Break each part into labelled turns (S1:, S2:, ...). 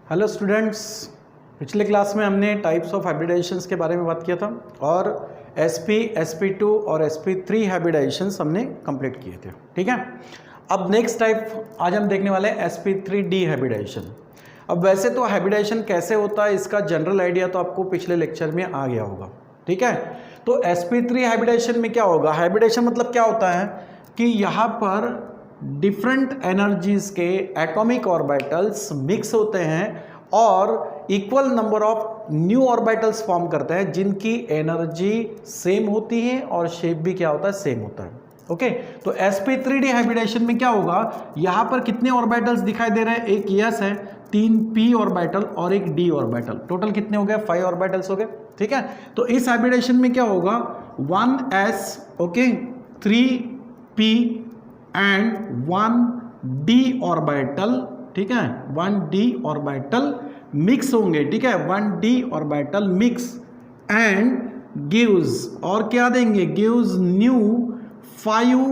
S1: Hello students, पिछले class में हमने टाइप्स ऑफ हाइब्रिडाइजेशंस के बारे में बात किया था और sp, sp2 और sp3 हाइब्रिडाइजेशंस हमने कंप्लीट किए थे। ठीक है, अब नेक्स्ट टाइप आज हम देखने वाले हैं sp3d हाइब्रिडाइजेशन। अब वैसे तो हाइब्रिडाइजेशन कैसे होता है इसका जनरल आइडिया तो आपको पिछले लेक्चर में आ गया होगा। ठीक है, तो sp3 हाइब्रिडाइजेशन में क्या होगा, हाइब्रिडाइजेशन मतलब क्या होता है कि यहाँ पर डिफरेंट एनर्जीज के एटॉमिक ऑर्बिटल्स मिक्स होते हैं और equal number of new orbitals form करते हैं जिनकी एनर्जी सेम होती है और शेप भी क्या होता है, सेम होता है। ओके, तो sp3d हाइब्रिडाइजेशन में क्या होगा, यहाँ पर कितने ऑर्बिटल्स दिखाई दे रहे हैं, एक s है, 3 p ऑर्बिटल और एक d ऑर्बिटल, टोटल कितने हो गए, 5 ऑर्बिटल्स हो गए। ठीक है, तो इस हाइब्रिडाइजेशन में क्या होगा, 1s okay 3p and 1d orbital, ठीक है 1d ऑर्बिटल मिक्स होंगे। ठीक है, 1d orbital mix and gives, और क्या देंगे, गिव्स न्यू 5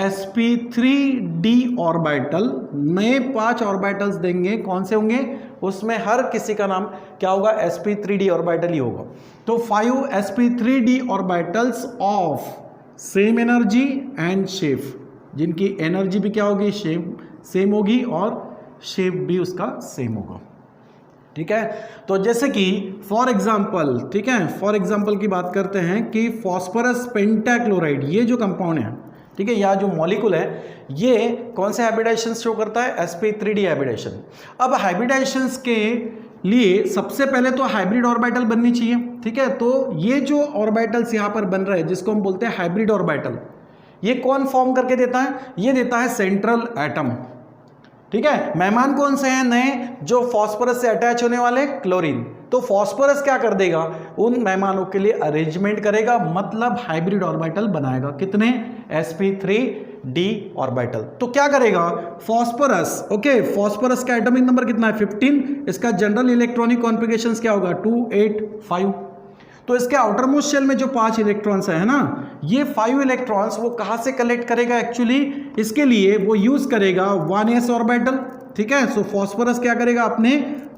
S1: sp3d ऑर्बिटल, नए 5 ऑर्बिटल्स देंगे। कौन से होंगे, उसमें हर किसी का नाम क्या होगा, sp3d ऑर्बिटल ही होगा। तो 5 sp3d orbitals of same energy and shape, जिनकी एनर्जी भी क्या होगी, सेम होगी और शेप भी उसका सेम होगा। ठीक है, तो जैसे कि फॉर एग्जांपल, ठीक है, फॉर एग्जांपल की बात करते हैं कि फॉस्फोरस पेंटाक्लोराइड, ये जो कंपाउंड है, ठीक है, या जो मॉलिक्यूल है, ये कौन से हाइब्रिडाइजेशन शो करता है, sp3d हाइब्रिडाइजेशन। अब हाइब्रिडाइजेशंस के लिए सबसे पहले तो हाइब्रिड ऑर्बिटल बननी चाहिए। ठीक है, तो ये जो ऑर्बिटल्स यहाँ पर बन रहे हैं जिसको हम बोलते हैं हाइब्रिड ऑर्बिटल, ये कौन फॉर्म करके देता है, ये देता है सेंट्रल एटम। ठीक है, मेहमान कौन से हैं नए, जो फास्फोरस से अटैच होने वाले, क्लोरीन। तो फास्फोरस क्या कर देगा, उन मेहमानों के लिए अरेंजमेंट करेगा, मतलब हाइब्रिड ऑर्बिटल बनाएगा। कितने, sp3d ऑर्बिटल। तो क्या करेगा फास्फोरस, ओके, फास्फोरस का एटॉमिक नंबर कितना है, 15, इसका जनरल इलेक्ट्रॉनिक कॉन्फ़िगरेशन क्या होगा, 2 8 5। तो इसके आउटर मोस्ट शेल में जो 5 इलेक्ट्रॉन्स है ना, ये 5 इलेक्ट्रॉन्स वो कहाँ से कलेक्ट करेगा, एक्चुअली इसके लिए वो यूज करेगा 1s ऑर्बिटल। ठीक है, सो फास्फोरस क्या करेगा, अपने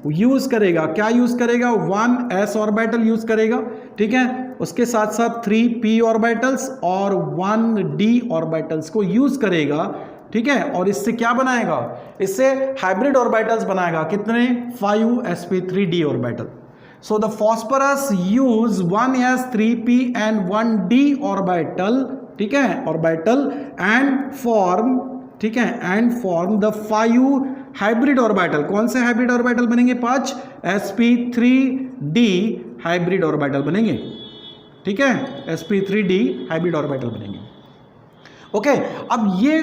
S1: यूज करेगा, क्या यूज करेगा, 1s ऑर्बिटल यूज करेगा। ठीक है, उसके साथ साथ 3p ऑर्बिटल्स और 1d ऑर्बिटल्स को यूज करेगा। ठीक है, और इससे क्या बनाएगा, इससे हाइब्रिड ऑर्बिटल्स बनाएगा। कितने, 5 sp3d orbital. So the phosphorus use 1s 3p and 1d orbital, ठीक है, orbital and form, ठीक है, and form the 5 hybrid orbital। कौन से hybrid orbital बनेंगे, 5 sp3d hybrid orbital बनेंगे। ठीक है, sp3d hybrid orbital बनेंगे। ओके, अब ये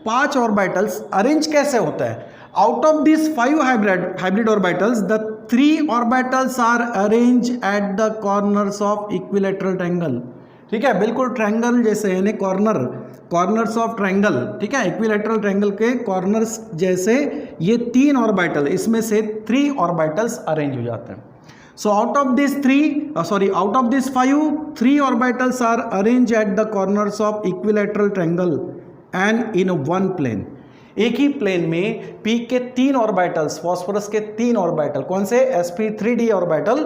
S1: 5 ऑर्बिटल्स अरेंज कैसे होता है, out of this 5 hybrid orbitals the 3 orbitals are arrange at the corners of equilateral triangle. ठीक है, बिल्कुल ट्रायंगल जैसे, यानी कॉर्नर्स ऑफ ट्रायंगल। ठीक है, इक्विलैटरल ट्रायंगल के कॉर्नर्स जैसे ये 3 ऑर्बिटल, इसमें से 3 ऑर्बिटल्स अरेंज हो जाते हैं। So out of these 5, 3 orbitals are arranged at the corners of equilateral triangle and in one plane। एक ही प्लेन में p के 3 ऑर्बिटल्स, फास्फोरस के 3 ऑर्बिटल, कौन से, sp3d ऑर्बिटल,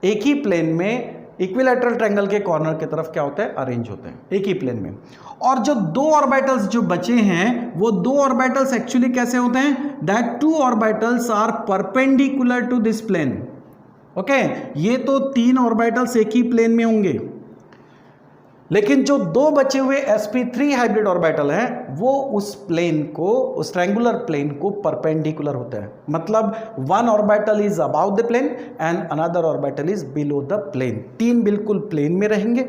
S1: एक ही प्लेन में इक्विलैटरल ट्रायंगल के कॉर्नर की तरफ क्या होता है, अरेंज होते हैं एक ही प्लेन में। और जो 2 ऑर्बिटल्स जो बचे हैं, वो 2 ऑर्बिटल्स एक्चुअली कैसे होते हैं, that 2 orbitals are perpendicular to this plane. Okay, ये तो 3 ऑर्बिटल्स एक ही प्लेन में होंगे, लेकिन जो 2 बचे हुए sp3 हाइब्रिड ऑर्बिटल हैं, वो उस प्लेन को, उस ट्रायंगुलर प्लेन को परपेंडिकुलर होता है। मतलब 1 orbital is about the plane and another orbital is below the plane. 3 बिल्कुल प्लेन में रहेंगे,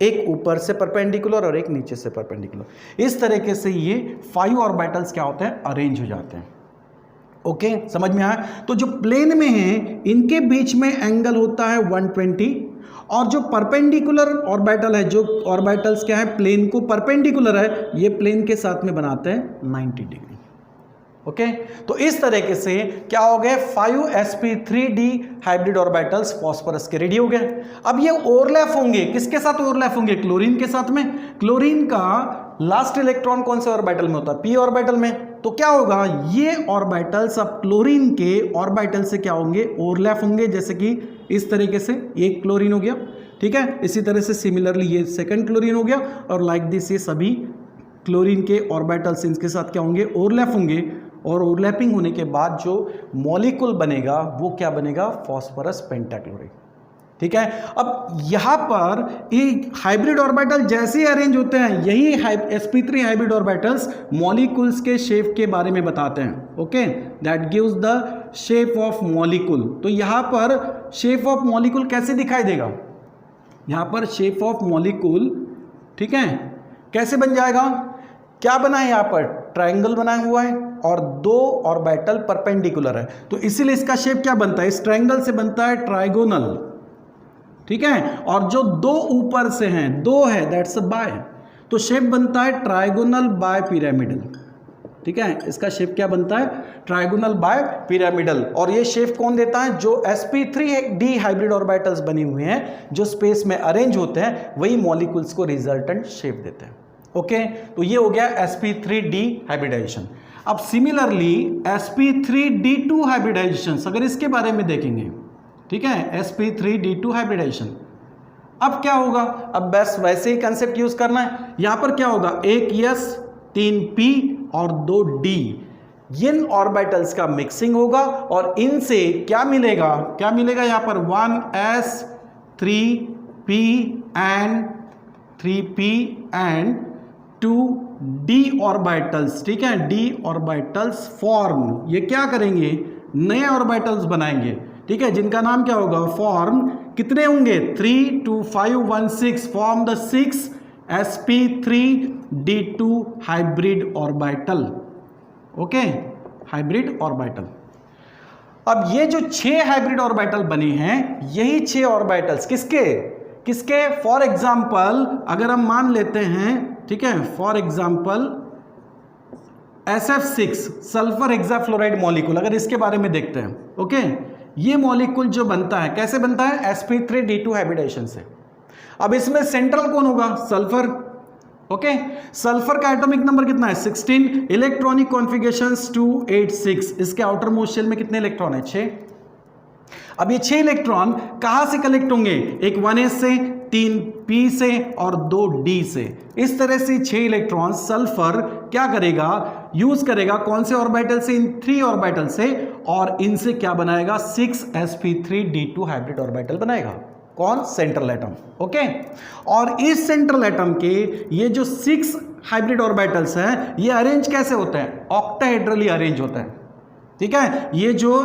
S1: एक ऊपर से परपेंडिकुलर और एक नीचे से परपेंडिकुलर। इस तरीके से ये 5 ऑर्बिटल्स क्या होते हैं, अरेंज हो जाते हैं। ओके, समझ में आया। तो जो प्लेन में है, इनके बीच में एंगल होता है 120, और जो परपेंडिकुलर ऑर्बिटल है, जो ऑर्बिटल्स क्या है, प्लेन को परपेंडिकुलर है, ये प्लेन के साथ में बनाते हैं 90 डिग्री। ओके, तो इस तरीके से क्या हो गए, 5 sp3d हाइब्रिड ऑर्बिटल्स फास्फोरस के रेडी हो गए। अब ये ओवरलैप होंगे, किसके साथ ओवरलैप होंगे, क्लोरीन के साथ में। क्लोरीन का लास्ट इलेक्ट्रॉन कौन से ऑर्बिटल में होता है, p ऑर्बिटल में। तो क्या होगा, ये ऑर्बिटल्स अब क्लोरीन के ऑर्बिटल से क्या होंगे, ओवरलैप होंगे, जैसे कि इस तरीके से एक क्लोरीन हो गया, ठीक है। इसी तरह से सिमिलरली ये सेकंड क्लोरीन हो गया, और लाइक दिस ये सभी क्लोरीन के ऑर्बिटल्स इनके साथ क्या होंगे, ओवरलैप होंगे, और ओवरलैपिंग होने के बाद जो मॉलिक्यूल बनेगा वो क्या बनेगा, फास्फोरस पेंटाक्लोराइड, ठीक है। अब यहाँ पर एक हाइब्रिड ऑर्बिटल जैसे ही अरेंज होते हैं, यही sp3 हाइब्रिड ऑर्बिटल्स मॉलिक्यूल्स के शेप के बारे में बताते हैं, okay, that gives the shape of molecule. तो यहाँ पर शेप ऑफ मॉलिक्यूल कैसे दिखाई देगा, यहाँ पर शेप ऑफ मॉलिक्यूल, ठीक है, कैसे बन जाएगा, क्या बना है, यहाँ पर ट्रायंगल बना हुआ है और दो ऑर्बिटल परपेंडिकुलर है, तो इसीलिए इसका शेप क्या बनता है, इस ट्रायंगल से बनता है ट्राइगोनल, ठीक है। और जो दो ऊपर से हैं, दो है, दैट्स अ बाय, तो शेप बनता है ट्राइगोनल बाय पिरामिडल, ठीक है। इसका शेप क्या बनता है, ट्राइगोनल बाय पिरामिडल। और ये शेप कौन देता है, जो sp3d हाइब्रिड ऑर्बिटल्स बने हुए हैं, जो स्पेस में अरेंज होते हैं, वही मॉलिक्यूल्स को रिजल्टेंट शेप देते हैं, ओके। तो ये हो गया sp3d हाइब्रिडाइजेशन। अब सिमिलरली sp3d2 हाइब्रिडाइजेशन, अगर इसके बारे में देखेंगे, ठीक है, sp3d2 हाइब्रिडाइजेशन, अब क्या होगा, अब बस वैसे ही कंसेप्ट यूज करना है। यहां पर क्या होगा, एक s 3 p और 2 d, इन ऑर्बिटल्स का मिक्सिंग होगा, और इनसे क्या मिलेगा, क्या मिलेगा, यहां पर 1s 3p and 3p and 2d orbitals, ठीक है, d ऑर्बिटल्स फॉर्म, ये क्या करेंगे, नए ऑर्बिटल्स बनाएंगे, ठीक है, जिनका नाम क्या होगा, फॉर्म कितने होंगे, 3 2 5 1 6, form the 6 sp3d2 hybrid orbital, okay, hybrid orbital. अब ये जो 6 हाइब्रिड ऑर्बिटल बने हैं, यही 6 ऑर्बिटल्स किसके किसके, फॉर एग्जाम्पल अगर हम मान लेते हैं, ठीक है, for example SF6 sulphur hexafluoride molecule, अगर इसके बारे में देखते हैं, ओके, ये मॉलिक्यूल जो बनता है कैसे बनता है, sp3d2 हाइब्रिडाइजेशन से। अब इसमें सेंट्रल कौन होगा, सल्फर, ओके। सल्फर का एटॉमिक नंबर कितना है, 16, इलेक्ट्रॉनिक कॉन्फ़िगरेशंस 286, इसके आउटर मोस्ट शेल में कितने इलेक्ट्रॉन है, 6। अब ये 6 इलेक्ट्रॉन कहां से कलेक्ट होंगे, एक 1s से, 3p से और 2d से। इस तरह से 6 इलेक्ट्रॉन सल्फर क्या करेगा, यूज करेगा कौन से ऑर्बिटल से, इन 3 ऑर्बिटल से, और इनसे क्या बनाएगा, 6 sp3d2 हाइब्रिड ऑर्बिटल बनाएगा, कौन, सेंट्रल एटम, ओके। और इस सेंट्रल एटम के ये जो 6 हाइब्रिड ऑर्बिटल्स हैं, ये अरेंज कैसे होते हैं, ऑक्टाहेड्रली अरेंज होते हैं, ठीक है। ये जो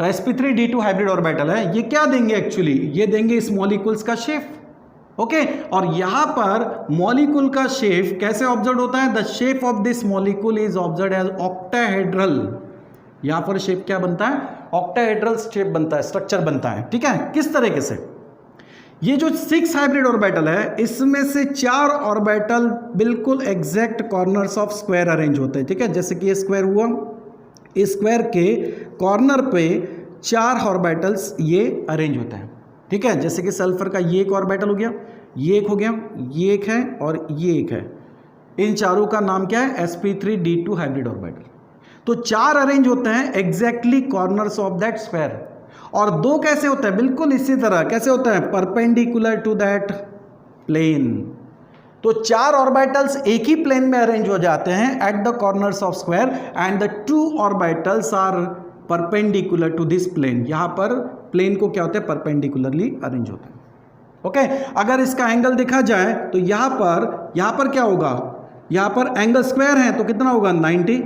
S1: sp3d2 हाइब्रिड ऑर्बिटल है, ये क्या देंगे एक्चुअली, ये देंगे इस मॉलिक्यूल्स का शेप, ओके। और यहां पर मॉलिक्यूल का शेप कैसे ऑब्जर्व होता है, the shape of this molecule is observe as octahedral, यहां पर शेप क्या बनता है, ऑक्टाहेड्रल शेप बनता है, स्ट्रक्चर बनता है, ठीक है। किस तरीके से, ये जो 6 हाइब्रिड ऑर्बिटल है, इसमें से 4 ऑर्बिटल बिल्कुल exact corners of square arrange होते हैं, ठीक है, जैसे कि ये स्क्वायर हुआ, इस स्क्वायर के कॉर्नर पे 4 ऑर्बिटल्स ये अरेंज होते हैं, ठीक है, जैसे कि सल्फर का ये एक ऑर्बिटल हो गया, ये एक हो गया, ये एक है और ये एक है, इन चारों का नाम क्या है, sp3d2 हाइब्रिड ऑर्बिटल। तो 4 अरेंज होते हैं exactly corners of that square, और 2 कैसे होता है, बिल्कुल इसी तरह, कैसे होता है, परपेंडिकुलर टू दैट प्लेन। तो 4 ऑर्बिटल्स एक ही प्लेन में अरेंज हो जाते हैं at the corners of square, and the 2 orbitals are perpendicular to this plane, यहां पर प्लेन को क्या होते हैं, परपेंडिकुलरली अरेंज होते हैं, ओके। अगर इसका एंगल देखा जाए तो यहां पर क्या होगा, यहां पर एंगल स्क्वायर है तो कितना होगा, 90,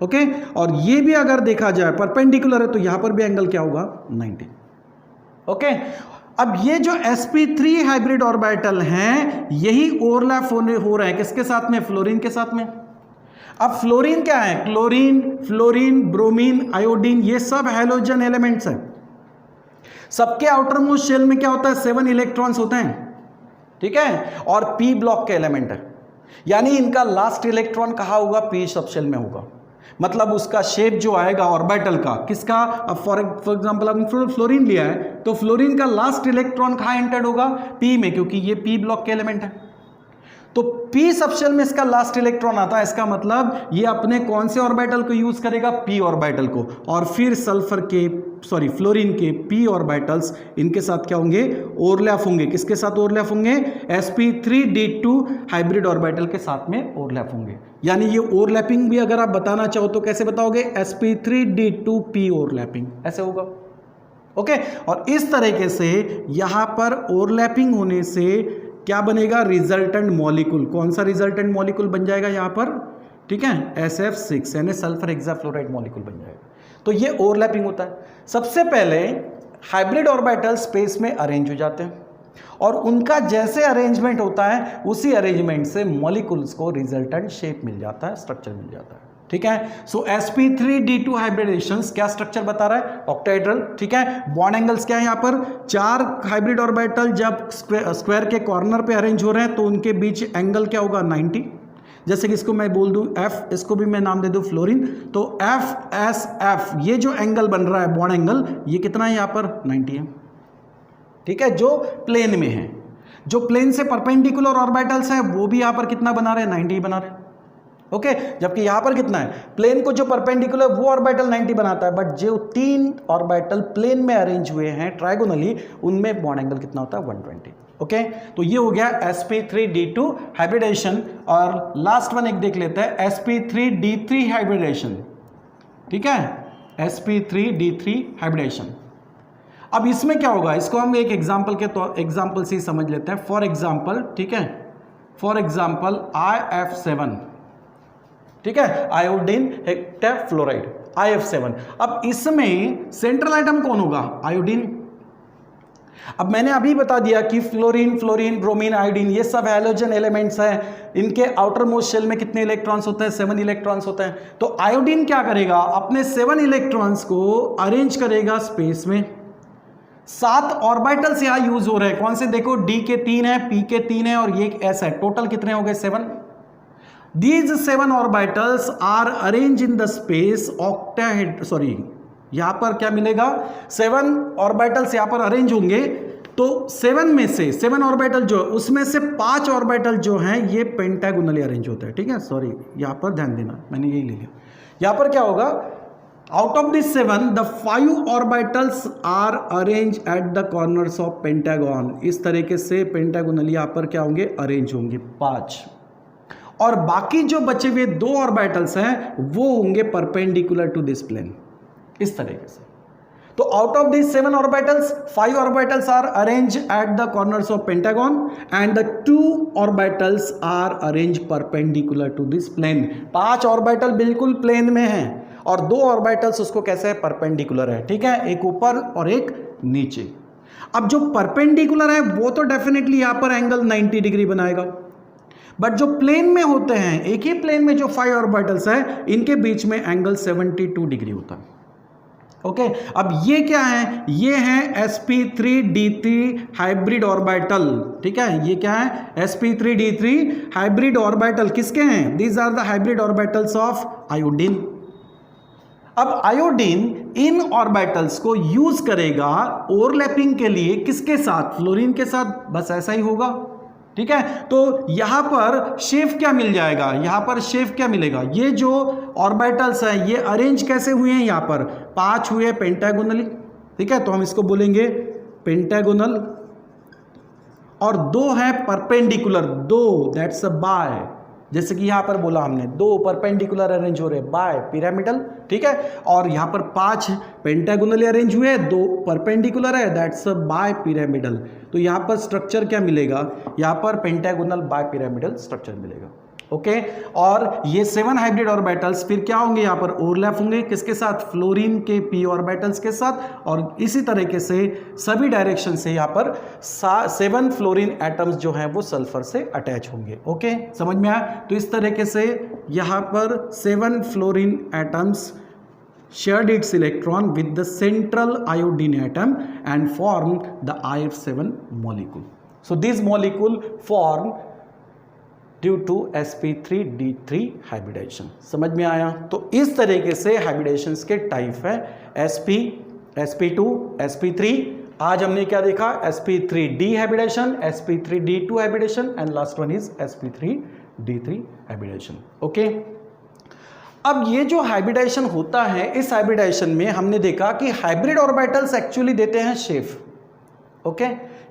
S1: ओके। और ये भी अगर देखा जाए परपेंडिकुलर है तो यहां पर भी एंगल क्या होगा, 90, ओके। अब ये जो sp3 हाइब्रिड ऑर्बिटल हैं, यही ओवरलैप हो रहे हैं किसके साथ में, फ्लोरीन के साथ में। अब फ्लोरीन क्या है, क्लोरीन, फ्लोरीन, ब्रोमीन, आयोडीन, ये सब हैलोजन एलिमेंट्स हैं। सबके आउटर मोस्ट शेल में क्या होता है, 7 इलेक्ट्रॉन्स होते हैं, ठीक है, और p ब्लॉक के एलिमेंट है, यानी इनका लास्ट इलेक्ट्रॉन कहाँ होगा, p सब शेल में होगा। मतलब उसका शेप जो आएगा ऑर्बिटल का, किसका, अब फॉर एग्जांपल हमने फ्लोरीन लिया है, तो फ्लोरीन का लास्ट इलेक्ट्रॉन कहाँ एंटर्ड होगा, p में, क्योंकि ये p ब्लॉक के एलिमेंट है। तो p सबशेल में इसका लास्ट इलेक्ट्रॉन आता है, इसका मतलब ये अपने कौन से ऑर्बिटल को यूज करेगा, p ऑर्बिटल को, और फिर सल्फर के फ्लोरीन के p ऑर्बिटल्स इनके साथ क्या होंगे, ओवरलैप होंगे। किसके साथ ओवरलैप होंगे, sp3d2 हाइब्रिड ऑर्बिटल के साथ में ओवरलैप होंगे। यानी ये ओवरलैपिंग भी अगर आप बताना चाहो तो कैसे बताओगे, sp3d2p ओवरलैपिंग, ऐसे होगा। ओके, और इस तरीके से यहां पर ओवरलैपिंग होने से क्या बनेगा, रिजल्टेंट मॉलिक्यूल। कौन सा रिजल्टेंट मॉलिक्यूल बन जाएगा यहां पर, ठीक है, SF6 यानी सल्फर हेक्साफ्लोराइड मॉलिक्यूल बन जाएगा। तो ये ओवरलैपिंग होता है। सबसे पहले हाइब्रिड ऑर्बिटल स्पेस में अरेंज हो जाते हैं और उनका जैसे अरेंजमेंट होता है उसी अरेंजमेंट से मॉलिक्यूल्स को रिजल्टेंट शेप मिल जाता है, स्ट्रक्चर मिल जाता है, ठीक है। सो sp3d2 हाइब्रिडेशंस क्या स्ट्रक्चर बता रहा है, ऑक्टाहेड्रल, ठीक है। बॉन्ड एंगल्स क्या है यहाँ पर, 4 हाइब्रिड ऑर्बिटल जब स्क्वायर के कॉर्नर पे अरेंज हो रहे हैं तो उनके बीच एंगल क्या होगा, 90। जैसे कि इसको मैं बोल दूं f, इसको भी मैं नाम दे दूं फ्लोरीन, तो FSF ये जो एंगल बन रहा है बॉन्ड एंगल, ये कितना है यहाँ पर, 90 है, ठीक है, जो प्लेन में है। जो प्लेन से परपेंडिकुलर ऑर्बिटल्स हैं वो भी यहाँ पर कितना बना रहे हैं, 90 बना रहे हैं। ओके, जबकि यहां पर कितना है, प्लेन को जो परपेंडिकुलर वो ऑर्बिटल 90 बनाता है, बट जो 3 ऑर्बिटल प्लेन में अरेंज हुए हैं ट्रायगोनली, उनमें बॉन्ड एंगल कितना होता है, 120। ओके, तो ये हो गया sp3d2 हाइब्रिडेशन। और लास्ट वन एक देख लेते हैं, sp3d3 हाइब्रिडेशन, ठीक है, sp3d3 हाइब्रिडेशन। अब इसमें क्या होगा, इसको हम एक एग्जाम्पल से ही समझ लेते हैं। फॉर एग्जाम्पल, ठीक है, फॉर एग्जाम्पल IF7, ठीक है, आयोडीन हेक्टाफ्लोराइड, IF7। अब इसमें सेंट्रल आइटम कौन होगा, आयोडीन। अब मैंने अभी बता दिया कि फ्लोरीन, ब्रोमीन, आयोडीन ये सब हैलोजन एलिमेंट्स हैं। इनके आउटर मोस्ट शेल में कितने इलेक्ट्रॉन्स होते हैं, 7 इलेक्ट्रॉन्स होते हैं। तो आयोडीन क्या करेगा, अपने 7 इलेक्ट्रॉन्स को अरेंज करेगा स्पेस में। 7 ऑर्बिटल्स यहां यूज हो रहे हैं, कौन से, देखो D के 3 है, P के 3 है और ये S है, टोटल कितने हो गए, 7। These 7 orbitals are arranged in the space यहां पर क्या मिलेगा, 7 ऑर्बिटल्स यहां पर अरेंज होंगे। तो 7 में से 7 ऑर्बिटल जो उसमें से 5 ऑर्बिटल जो हैं ये पेंटागोनली अरेंज होते हैं, ठीक है। सॉरी, यहां पर ध्यान देना, मैंने यही ले लिया। यहां पर क्या होगा, out of this 7 the 5 orbitals are arrange at the corners of pentagon. इस तरीके से पेंटागोनली यहां पर क्या होंगे, अरेंज होंगे 5, और बाकी जो बचे हुए 2 ऑर्बिटल्स हैं वो होंगे परपेंडिकुलर टू दिस प्लेन, इस तरीके से। तो out of this 7 orbitals 5 orbitals are arrange at the corners of pentagon and the 2 orbitals are arrange perpendicular to this plane. 5 orbital बिल्कुल प्लेन में हैं और 2 ऑर्बिटल्स उसको कैसे है, परपेंडिकुलर है, ठीक है, एक ऊपर और एक नीचे। अब जो परपेंडिकुलर है वो तो डेफिनेटली यहां पर एंगल 90 डिग्री बनाएगा, बट जो प्लेन में होते हैं, एक ही प्लेन में जो 5 ऑर्बिटल्स है इनके बीच में एंगल 72 डिग्री होता है। ओके, अब ये क्या है, ये है sp3d3 हाइब्रिड ऑर्बिटल, ठीक है, ये क्या है, sp3d3 हाइब्रिड ऑर्बिटल किसके हैं, these are the hybrid orbitals of iodine. अब आयोडीन इन ऑर्बिटल्स को यूज करेगा ओवरलैपिंग के लिए, किसके साथ, फ्लोरीन के साथ, बस ऐसा ही होगा, ठीक है। तो यहां पर शेप क्या मिल जाएगा, यहां पर शेप क्या मिलेगा, ये जो ऑर्बिटल्स हैं ये अरेंज कैसे हुए हैं, यहां पर 5 हुए पेंटागोनली, ठीक है, तो हम इसको बोलेंगे पेंटागोनल, और 2 है परपेंडिकुलर, 2 दैट्स अ बाय, जैसे कि यहां पर बोला हमने 2 परपेंडिकुलर अरेंज हो रहे बाय पिरामिडल, ठीक है, और यहां पर 5 पेंटागोनली अरेंज हुए, 2 परपेंडिकुलर है, दैट्स अ बाय पिरामिडल। तो यहां पर स्ट्रक्चर क्या मिलेगा, यहां पर पेंटागोनल बाय पिरामिडल स्ट्रक्चर मिलेगा। ओके, और ये 7 हाइब्रिड ऑर्बिटल्स फिर क्या होंगे, यहां पर ओवरलैप होंगे, किसके साथ, फ्लोरीन के p ऑर्बिटल्स के साथ, और इसी तरीके से सभी डायरेक्शन से यहां पर 7 फ्लोरीन एटम्स जो हैं वो सल्फर से अटैच होंगे। ओके, समझ में आया। तो इस तरीके से यहां पर 7 fluorine atoms shared its electron with the central iodine atom and formed the IF7 molecule. So this molecule formed due to sp3d3 hybridization. समझ में आया। तो इस तरीके से हाइब्रिडेशंस के टाइप है sp, sp2, sp3 आज हमने क्या देखा, sp3d hybridization, sp3d2 hybridization and last one is sp3d3 hybridization. Okay, अब ये जो हाइब्रिडेशन होता है, इस हाइब्रिडेशन में हमने देखा कि हाइब्रिड ऑर्बिटल्स एक्चुअली देते हैं शेप। ओके,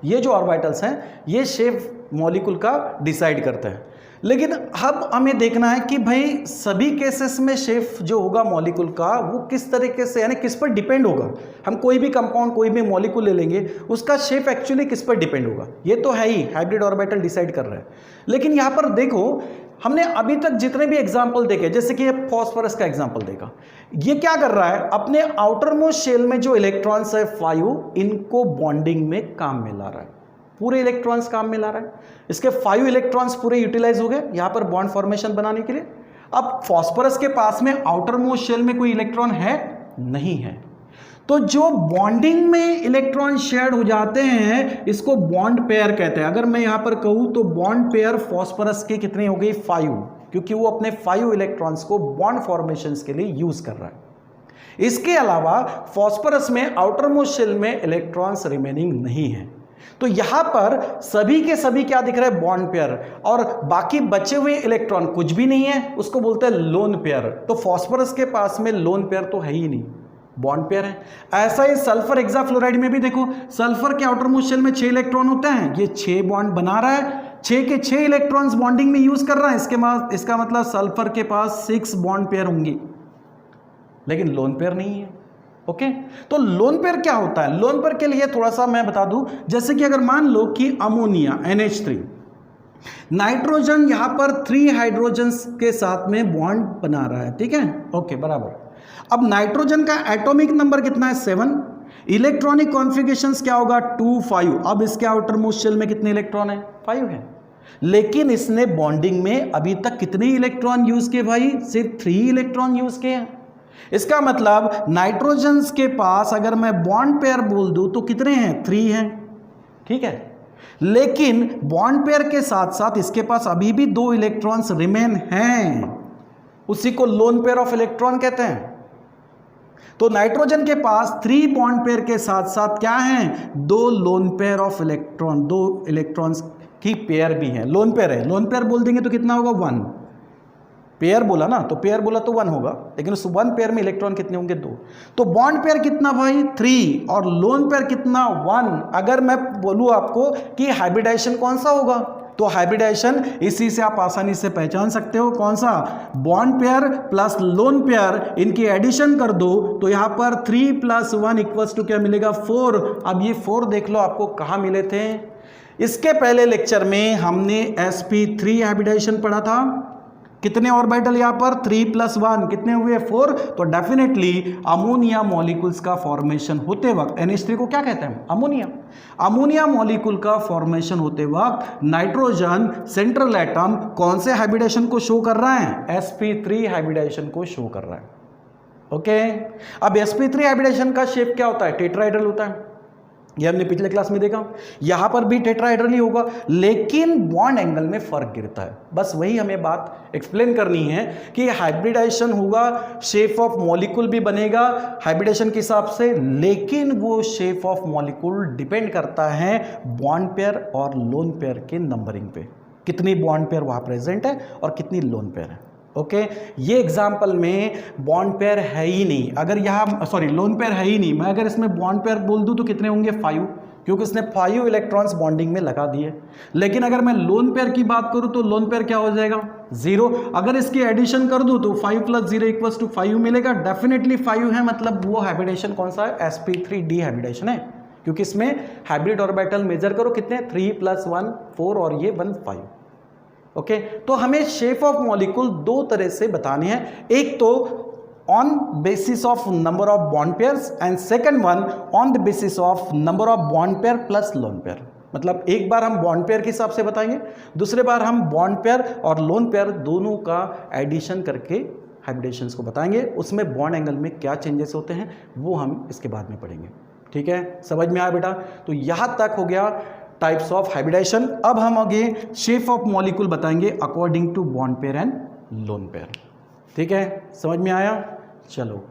S1: ये जो ऑर्बिटल्स हैं ये शेप मॉलिक्यूल का डिसाइड करता है। लेकिन अब हमें देखना है कि भाई सभी केसेस में शेप जो होगा मॉलिक्यूल का वो किस तरीके से, यानी किस पर डिपेंड होगा। हम कोई भी कंपाउंड, कोई भी मॉलिक्यूल ले लेंगे, उसका शेप एक्चुअली किस पर डिपेंड होगा, ये तो है ही, हाइब्रिड ऑर्बिटल डिसाइड कर रहा है। लेकिन यहाँ पर देखो, हमने अभी तक जितने भी एग्जाम्पल देखे, जैसे कि ये फॉस्फोरस का एग्जाम्पल देखा, ये क्या कर रहा है, अपने आउटर मोस्ट शेल में जो इलेक्ट्रॉन्स है 5, इनको बॉन्डिंग में काम में ला रहा है, पूरे इलेक्ट्रॉन्स काम में ला रहा है। इसके 5 इलेक्ट्रॉन्स पूरे यूटिलाइज हो गए यहां पर बॉन्ड फॉर्मेशन बनाने के लिए। अब फॉस्फोरस के पास में आउटर मोस्ट शेल में कोई इलेक्ट्रॉन है नहीं है, तो जो बॉन्डिंग में इलेक्ट्रॉन शेयर हो जाते हैं इसको बॉन्ड पेयर कहते हैं। अगर मैं यहां पर कहूं तो बॉन्ड पेयर फॉस्फोरस की कितनी हो गई, 5, क्योंकि वो अपने 5 इलेक्ट्रॉन्स को बॉन्ड फॉर्मेशन के लिए यूज कर रहा है। इसके अलावा फॉस्फोरस में आउटर मोस्ट शेल में इलेक्ट्रॉन्स रिमेनिंग नहीं है, तो यहां पर सभी के सभी क्या दिख रहा है, बॉन्ड पेयर, और बाकी बचे हुए इलेक्ट्रॉन कुछ भी नहीं है, उसको बोलते हैं लोन पेयर। तो फॉस्फोरस के पास में लोन पेयर तो है ही नहीं, बॉन्ड पेयर है। ऐसा ही सल्फर हेक्साफ्लोराइड में भी देखो, सल्फर के आउटर मोस्ट शेल में 6 इलेक्ट्रॉन होते हैं, ये 6 बॉन्ड बना रहा है, 6 के 6 इलेक्ट्रॉन्स बॉन्डिंग में यूज कर रहा है। इसका मतलब सल्फर के पास 6 बॉन्ड पेयर होंगी, लेकिन लोन पेयर नहीं है। ओके, तो लोन पेयर क्या होता है, लोन पेयर के लिए थोड़ा सा मैं बता दूं, जैसे कि अगर मान लो कि अमोनिया NH3, नाइट्रोजन यहां पर 3 हाइड्रोजन्स के साथ में बॉन्ड बना रहा है, ठीक है, ओके बराबर। अब नाइट्रोजन का एटॉमिक नंबर कितना है, 7, इलेक्ट्रॉनिक कॉन्फ़िगरेशंस क्या होगा, 2, 5। अब इसके आउटर मोस्ट शेल में कितने इलेक्ट्रॉन है, 5 है, लेकिन इसने बॉन्डिंग में अभी तक कितने इलेक्ट्रॉन यूज किए भाई, सिर्फ 3 इलेक्ट्रॉन यूज किए हैं। इसका मतलब नाइट्रोजन के पास अगर मैं बॉन्ड पेयर बोल दूं तो कितने हैं, 3 हैं, ठीक है, लेकिन बॉन्ड पेयर के साथ साथ इसके पास अभी भी 2 इलेक्ट्रॉन्स रिमेन हैं, उसी को लोन पेयर ऑफ इलेक्ट्रॉन कहते हैं। तो नाइट्रोजन के पास 3 बॉन्ड पेयर के साथ साथ क्या हैं, 2 lone pair of electron, 2 electrons की पेयर भी हैं, लोन पेयर है। लोन पेयर बोल देंगे तो कितना होगा, 1, पेयर बोला ना, तो पेयर बोला तो 1 होगा, लेकिन उस 1 पेयर में इलेक्ट्रॉन कितने होंगे, 2। तो बॉन्ड पेयर कितना भाई, 3, और लोन पेयर कितना, 1। अगर मैं बोलूं आपको कि हाइब्रिडाइजेशन कौन सा होगा, तो हाइब्रिडाइजेशन इसी से आप आसानी से पहचान सकते हो, कौन सा, bond pair plus lone pair, इनकी एडिशन कर दो तो यहां पर 3 + 1 = क्या मिलेगा, 4। अब ये 4 देख लो आपको कहां मिले थे, इसके पहले लेक्चर में हमने sp3 हाइब्रिडाइजेशन पढ़ा था। कितने ऑर्बिटल यहां पर, 3 + 1 कितने हुए, 4। तो डेफिनेटली अमोनिया मॉलिक्यूल्स का फॉर्मेशन होते वक्त, NH3 को क्या कहते हैं, अमोनिया, अमोनिया मॉलिक्यूल का फॉर्मेशन होते वक्त नाइट्रोजन सेंट्रल एटम कौन से हाइब्रिडेशन को शो कर रहा है, sp3 हाइब्रिडेशन को शो कर रहा है। ओके, अब sp3 हाइब्रिडेशन का शेप क्या होता है, टेट्राहेड्रल होता है, ये हमने पिछले क्लास में देखा। यहां पर भी टेट्राहेड्रल ही होगा, लेकिन बॉन्ड एंगल में फर्क गिरता है। बस वही हमें बात एक्सप्लेन करनी है कि हाइब्रिडाइजेशन होगा, शेप ऑफ मॉलिक्यूल भी बनेगा हाइब्रिडेशन के हिसाब से, लेकिन वो शेप ऑफ मॉलिक्यूल डिपेंड करता है बॉन्ड पेयर और लोन पेयर के नंबरिंग पे, कितनी बॉन्ड पेयर वहां प्रेजेंट है और कितनी लोन पेयर है। ओके, ये एग्जाम्पल में बॉन्ड पेयर है ही नहीं, अगर यहाँ लोन पेयर है ही नहीं, मैं अगर इसमें बॉन्ड पेयर बोल दूं तो कितने होंगे, 5, क्योंकि इसने 5 इलेक्ट्रॉन्स बॉन्डिंग में लगा दिए। लेकिन अगर मैं लोन पेयर की बात करूं तो लोन पेयर क्या हो जाएगा, 0। अगर इसकी एडिशन कर दूं तो 5 + 0 = 5 मिलेगा, डेफिनेटली 5 है, मतलब वो हाइब्रिडेशन कौन सा है, sp3d हाइब्रिडेशन है, क्योंकि इसमें हाइब्रिड ऑर्बिटल मेजर करो कितने, 3 + 1 4 और ये 1 5। ओके, तो हमें शेप ऑफ मॉलिक्यूल 2 तरह से बताने हैं, एक तो on basis of number of bond pairs and second one on the basis of number of bond pair plus lone pair. मतलब एक बार हम बॉन्ड पेयर के हिसाब से बताएंगे, दूसरे बार हम बॉन्ड पेयर और लोन पेयर दोनों का एडिशन करके हाइब्रिडेशंस को बताएंगे, उसमें बॉन्ड एंगल में क्या चेंजेस होते हैं वो हम इसके बाद में पढ़ेंगे। ठीक है, समझ में आया बेटा? तो यहाँ तक हो गया टाइप्स ऑफ हाइब्रिडेशन। अब हम आगे शेप ऑफ मॉलिक्यूल बताएंगे according to bond pair and lone pair. ठीक है, समझ में आया? चलो